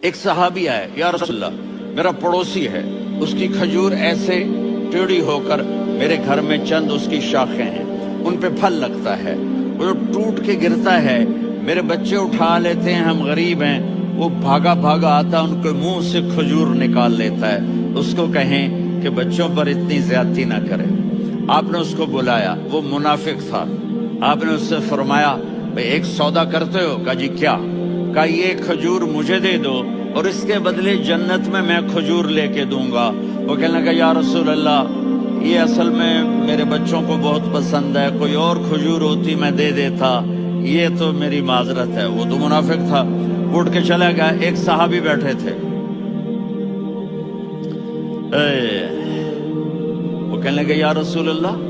ایک صحابی آئے، یا رسول اللہ میرا پڑوسی ہے، اس کی کھجور ایسے ٹیڑھی ہو کر میرے گھر میں چند اس کی شاخیں ہیں، ان پہ پھل لگتا ہے، وہ ٹوٹ کے گرتا ہے، میرے بچے اٹھا لیتے ہیں، ہم غریب ہیں، وہ بھاگا بھاگا آتا ان کے منہ سے کھجور نکال لیتا ہے، اس کو کہیں کہ بچوں پر اتنی زیادتی نہ کرے۔ آپ نے اس کو بلایا، وہ منافق تھا، آپ نے اس سے فرمایا بھئی ایک سودا کرتے ہو؟ کہا جی کیا؟ کہا یہ کھجور مجھے دے دو اور اس کے بدلے جنت میں کھجور لے کے دوں گا۔ وہ کہنے لگا یا رسول اللہ یہ اصل میں میرے بچوں کو بہت پسند ہے، کوئی اور کھجور ہوتی میں دے دیتا، یہ تو میری معذرت ہے۔ وہ تو منافق تھا، اٹھ کے چلا گیا۔ ایک صحابی بیٹھے تھے، وہ کہنے لگے یا رسول اللہ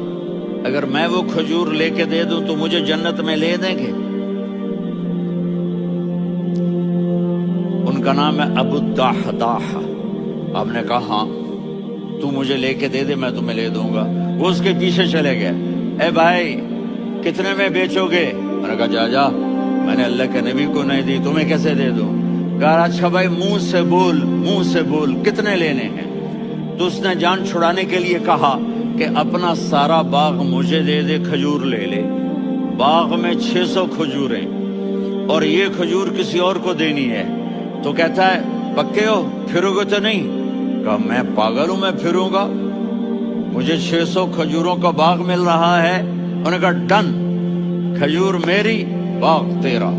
اگر میں وہ کھجور لے کے دے دوں تو مجھے جنت میں لے دیں گے؟ ان کا نام ہے ابو الدحداح۔ آپ نے کہا ہاں تو مجھے لے کے دے دے میں تمہیں لے دوں گا۔ وہ اس کے پیچھے چلے گئے، اے بھائی کتنے میں بیچو گے؟ میں نے کہا جا میں نے اللہ کے نبی کو نہیں دی، تمہیں کیسے دے دوں؟ کہا اچھا بھائی منہ سے بول کتنے لینے ہیں؟ تو اس نے جان چھڑانے کے لیے کہا کہ اپنا سارا باغ مجھے دے دے، کھجور لے لے۔ باغ میں 600 کھجوریں اور یہ کھجور کسی اور کو دینی ہے۔ تو کہتا ہے پکے ہو، پھرو گے تو نہیں؟ کہا میں پاگل ہوں، میں پھروں گا؟ مجھے 600 کھجوروں کا باغ مل رہا ہے۔ انہوں نے کہا ڈن، کھجور میری باغ تیرا۔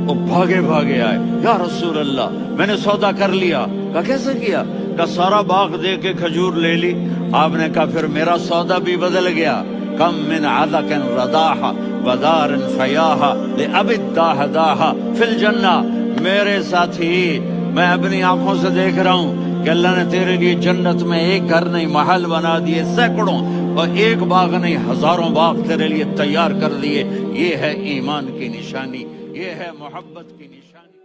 وہ بھاگے بھاگے آئے، یا رسول اللہ میں نے سودا کر لیا۔ کہا کیسے کیا؟ کہا سارا باغ دے کے کھجور لے لی۔ آپ نے کہا پھر میرا سودا بھی بدل گیا۔ کم من عدق رداح ودار فیاح لأبی الدحداح فی الجنہ۔ میرے ساتھی میں اپنی آنکھوں سے دیکھ رہا ہوں کہ اللہ نے تیرے لیے جنت میں ایک گھر نہیں محل بنا دیے، سینکڑوں، اور ایک باغ نہیں ہزاروں باغ تیرے لیے تیار کر دیے۔ یہ ہے ایمان کی نشانی، یہ ہے محبت کی نشانی۔